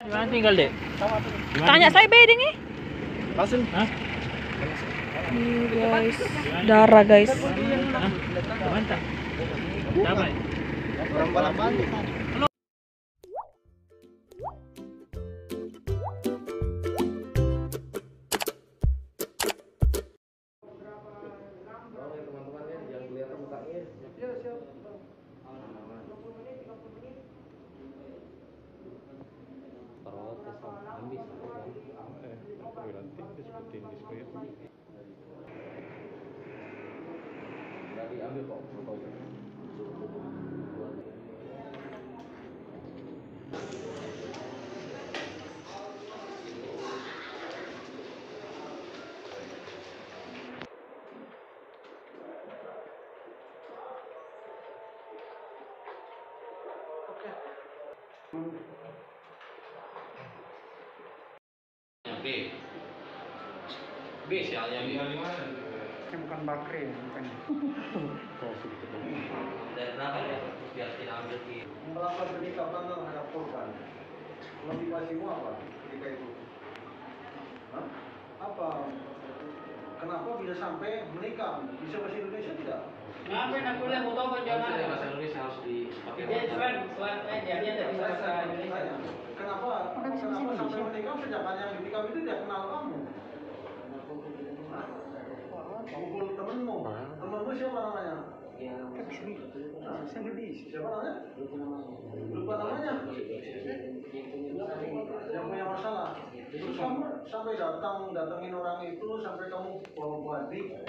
Di mana tinggal, Dek? Tanya saya beda nih. Langsung. Hah? Guys, darah guys. Hah? Mantap. Damai. Orang balapan. B sialnya B. Bukan bakri, bukan. Dan kenapa ya? Biar tidak ambil di. Melakukan penikaman terhadap korban. Motivasimu apa ketika itu? Hah? Apa? Kenapa bisa sampai menikah? Bisa bahasa Indonesia tidak? Kenapa nak kuliah mau tahu penjelasan? Bahasa Indonesia harus dipakai. Selain jadi dari bahasa Indonesia. Kenapa sampai menikah sedangkan yang menikah itu tidak kenal kamu? Pukul temenmu siapa namanya? Siapa namanya? Lupa namanya. Yang punya masalah. Terus kamu sampai datangin orang itu sampai kamu bawa adik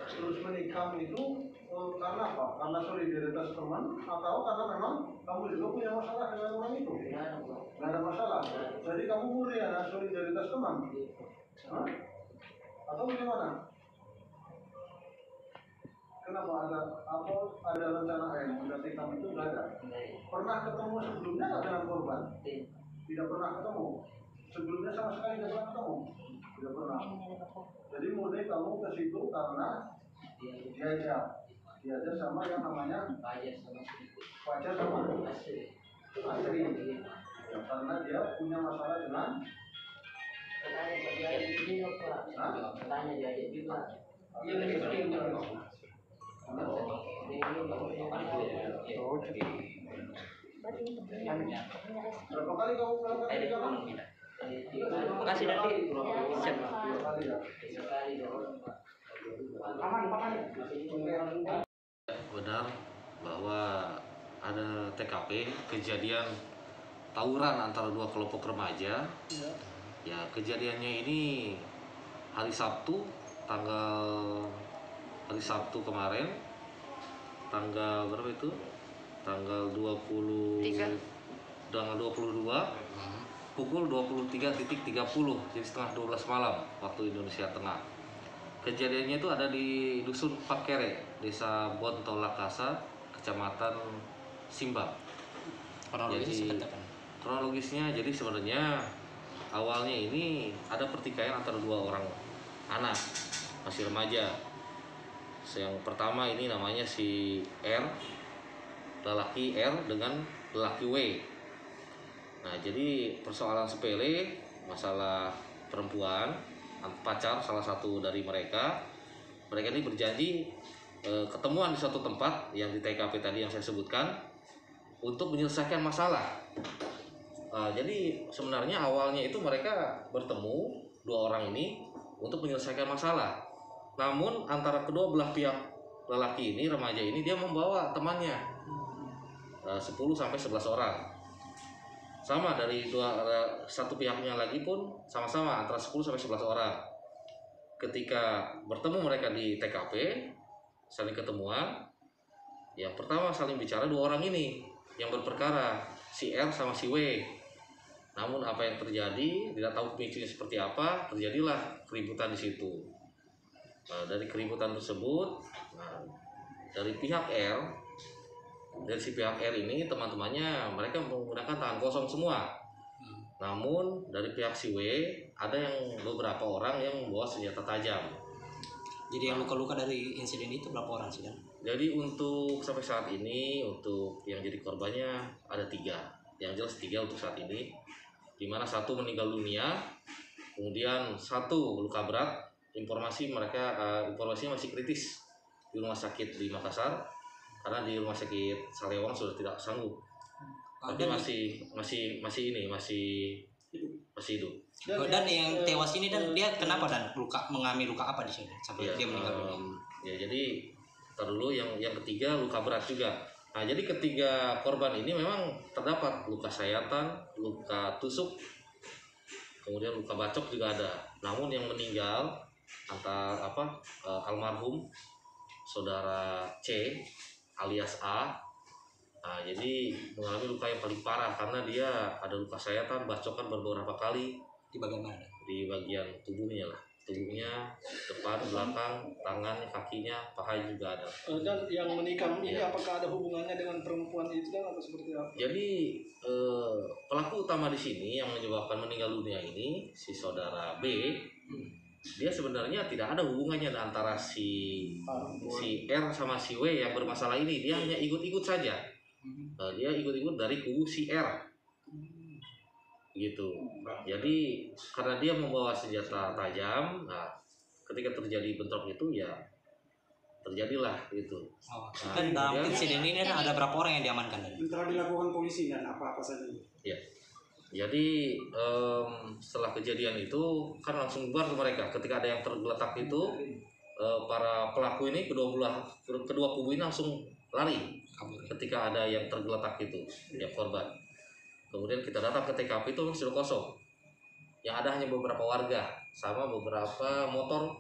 terus menikah itu karena apa? Karena solidaritas teman atau karena memang kamu juga punya masalah dengan orang itu? Nggak ada masalah. Jadi kamu murni ada solidaritas teman? Hah? Atau bagaimana? Kenapa ada rencana yang berarti kamu itu nggak ada? Pernah ketemu sebelumnya nggak dengan korban? Tidak pernah ketemu. Sebelumnya sama sekali tidak pernah ketemu. Tidak pernah. Jadi murni kamu ke situ karena diajar sama yang namanya Fajar sama Asri. Ya, karena dia punya masalah dengan Tanya dia juga. Iya lebih penting. berapa kali kamu melakukan tindakan? Makasih nanti. Siap. Benar bahwa ada TKP kejadian tawuran antara dua kelompok remaja. Ya, kejadiannya ini hari Sabtu kemarin tanggal berapa itu? Tanggal 22 pukul 23.30, jadi setengah 12 malam waktu Indonesia Tengah. Kejadiannya itu ada di Dusun Pakere, Desa Bontolakasa, Kecamatan Simbang. Kronologisnya jadi sebenarnya awalnya ini ada pertikaian antara dua orang anak masih remaja. Yang pertama ini namanya si R, lelaki R dengan lelaki W. Nah, jadi persoalan sepele, masalah perempuan, pacar salah satu dari mereka. Mereka ini berjanji ketemuan di suatu tempat yang di TKP tadi yang saya sebutkan untuk menyelesaikan masalah. Jadi sebenarnya awalnya itu mereka bertemu dua orang ini untuk menyelesaikan masalah. Namun antara kedua belah pihak lelaki ini, remaja ini, dia membawa temannya 10-11 orang. Sama dari satu pihaknya lagi pun sama-sama antara 10-11 orang. Ketika bertemu mereka di TKP, saling ketemuan. Yang pertama saling bicara dua orang ini yang berperkara, si R sama si W. Namun apa yang terjadi, tidak tahu pemicunya seperti apa, terjadilah keributan di situ. Nah, dari keributan tersebut, dari pihak R, dari si pihak R ini teman-temannya mereka menggunakan tangan kosong semua. Namun dari pihak si W ada yang beberapa orang yang membawa senjata tajam. Jadi yang luka-luka dari insiden itu berapa orang sih, Dan? Jadi untuk sampai saat ini untuk yang jadi korbannya ada 3. Yang jelas 3 untuk saat ini. di mana satu meninggal dunia, kemudian satu luka berat. Informasinya masih kritis di rumah sakit di Makassar, karena di rumah sakit Salewang sudah tidak sanggup. Tapi masih hidup. Dan yang tewas ini dan dia kenapa dan mengalami luka apa di sini sampai Ya, dia meninggal dunia? Ya jadi ntar dulu yang ketiga luka berat juga. Nah jadi ketiga korban ini memang terdapat luka sayatan, luka tusuk, kemudian luka bacok juga ada. Namun yang meninggal almarhum saudara C alias A. Nah, jadi mengalami luka yang paling parah karena dia ada luka sayatan, bacokan beberapa kali Di bagian mana? di bagian tubuhnya, depan, belakang, tangan, kakinya, paha juga ada. Dan yang menikam ini Iya. apakah ada hubungannya dengan perempuan itu dan atau seperti apa? Jadi pelaku utama di sini yang menyebabkan meninggal dunia ini si saudara B, dia sebenarnya tidak ada hubungannya antara si R sama si W yang bermasalah ini. Dia hanya ikut-ikut saja. Dia ikut-ikut dari kubu si R, gitu. Jadi karena dia membawa senjata tajam, nah ketika terjadi bentrok itu ya terjadilah gitu. Kan dalam insiden ini ada berapa orang yang diamankan dan? Telah dilakukan polisi dan apa-apa saja. Ya. Jadi setelah kejadian itu kan langsung bubar ke mereka. Ketika ada yang tergeletak itu para pelaku ini kedua kubu ini langsung lari. Ketika ada yang tergeletak itu ya korban. Kemudian kita datang ke TKP itu sudah kosong. Yang ada hanya beberapa warga sama beberapa motor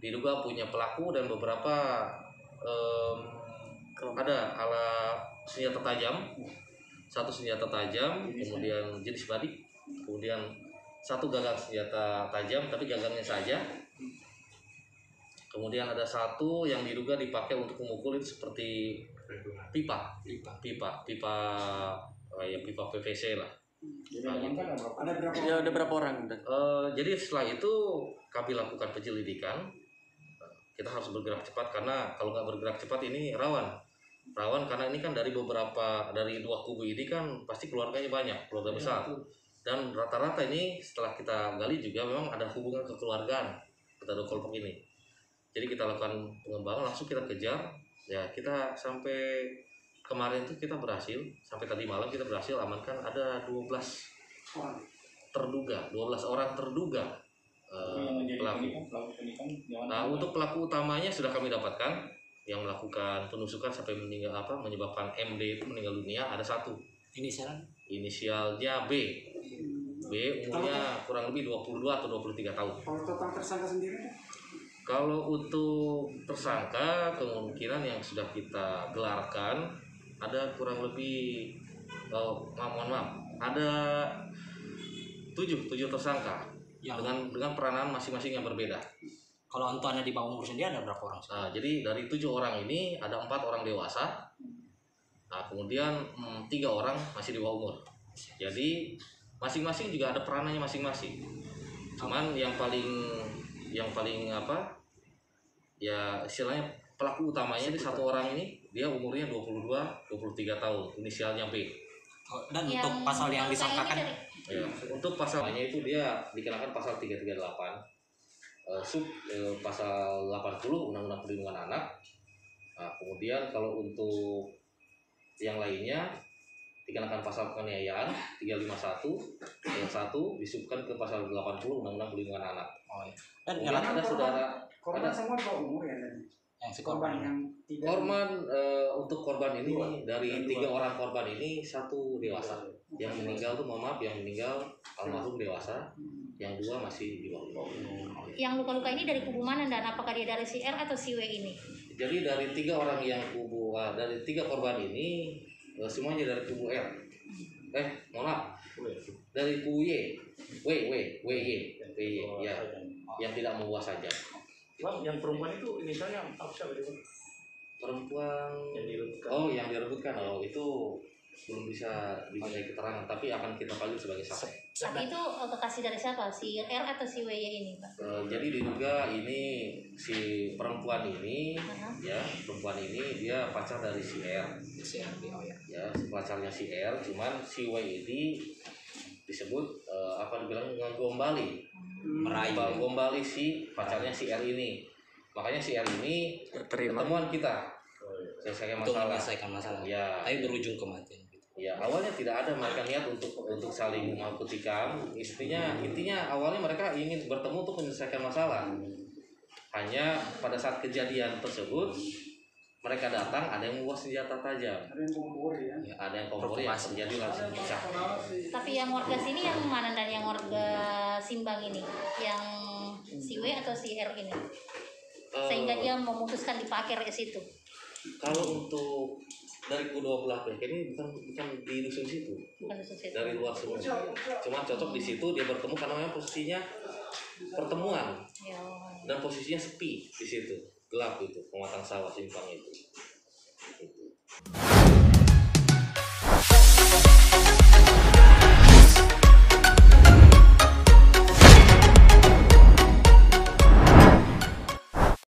diduga punya pelaku dan beberapa ada ala senjata tajam. Satu senjata tajam, kemudian jenis badik, kemudian satu gagang senjata tajam tapi gagangnya saja. Kemudian ada satu yang diduga dipakai untuk memukulin seperti pipa PVC lah. Ada berapa orang? Jadi setelah itu kami lakukan penyelidikan. Kita harus bergerak cepat karena kalau nggak bergerak cepat ini rawan karena ini kan dari dua kubu ini kan pasti keluarganya banyak, keluarga besar. Dan rata-rata ini setelah kita gali juga memang ada hubungan kekeluargaan kita dua kelompok ini. Jadi kita lakukan pengembangan, langsung kita kejar. Ya kita sampai kemarin itu kita berhasil, sampai tadi malam kita berhasil amankan ada 12 orang terduga pelaku. Nah untuk pelaku utamanya sudah kami dapatkan, yang melakukan penusukan sampai menyebabkan MD itu meninggal dunia ada satu. Inisialnya B. Umurnya kurang lebih 22 atau 23 tahun. Kalau total tersangka sendiri? Kalau untuk tersangka kemungkinan yang sudah kita gelarkan ada kurang lebih ada 7 tersangka dengan peranan masing-masing yang berbeda. Kalau untuk anak di bawah umur sendiri ada berapa orang? Nah, jadi dari 7 orang ini ada 4 orang dewasa. Nah, kemudian 3 orang masih di bawah umur. Jadi masing-masing juga ada peranannya masing-masing. Cuman yang paling ya istilahnya pelaku utamanya di satu orang ini dia umurnya 22-23 tahun, inisialnya B. Dan untuk pasal yang disangkakan Ya, untuk pasalnya itu dia dikenakan pasal 338 pasal 80 Undang-Undang Perlindungan Anak. Nah, kemudian kalau untuk yang lainnya dikenakan pasal penganiayaan 351 ayat 1 disubkan ke pasal 80 Undang-Undang Perlindungan Anak. dan Kemudian ada saudara Korban semua di bawah umur ya? yang si Korban korban yang tidak. untuk korban ini dari 3 orang korban ini 1 dewasa. Yang meninggal tuh yang meninggal almarhum dewasa, yang 2 masih di bawah umur. Yang luka-luka ini dari kubu mana dan apakah dia dari si R atau si W ini? Jadi dari 3 orang yang dari 3 korban ini semuanya dari kubu R. Mohon maaf. Dari kubu Y. Y ya. Yang tidak membawa saja. Yang perempuan itu inisialnya apa siapa dia? Perempuan Yang direbutkan. yang direbutkan itu belum bisa dimintai keterangan, tapi akan kita panggil sebagai saksi. Tapi itu kekasih dari siapa? Si R atau si W ini, Pak? Jadi diduga ini si perempuan ini dia pacar dari si R. Ya, pacarnya si R, cuman si W ini disebut apa dibilang ngegombali, Merayu. gombali si pacarnya si R ini. Makanya si R ini ketemuan kita selesaikan Untuk masalah. menyelesaikan masalah. Ya, Tapi berujung kematian. ya awalnya tidak ada mereka niat untuk saling mampu tikam. Intinya awalnya mereka ingin bertemu untuk menyelesaikan masalah. Hanya pada saat kejadian tersebut mereka datang, ada yang membawa senjata tajam, Ada yang kompor ya. ya, ada yang kompor yang terjadi langsung pecah. Tapi yang warga sini yang mana dan yang warga Simbang ini? Yang si W atau si R ini? Sehingga dia memutuskan dipakai ke situ. Kalau untuk dari kedua belah pihak ini bukan di dusun situ, Bukan dusun situ. dari luar semua. Cuma cocok di situ dia bertemu karena memang posisinya pertemuan Ya. dan posisinya sepi di situ, gelap itu, pematang sawah simpang itu.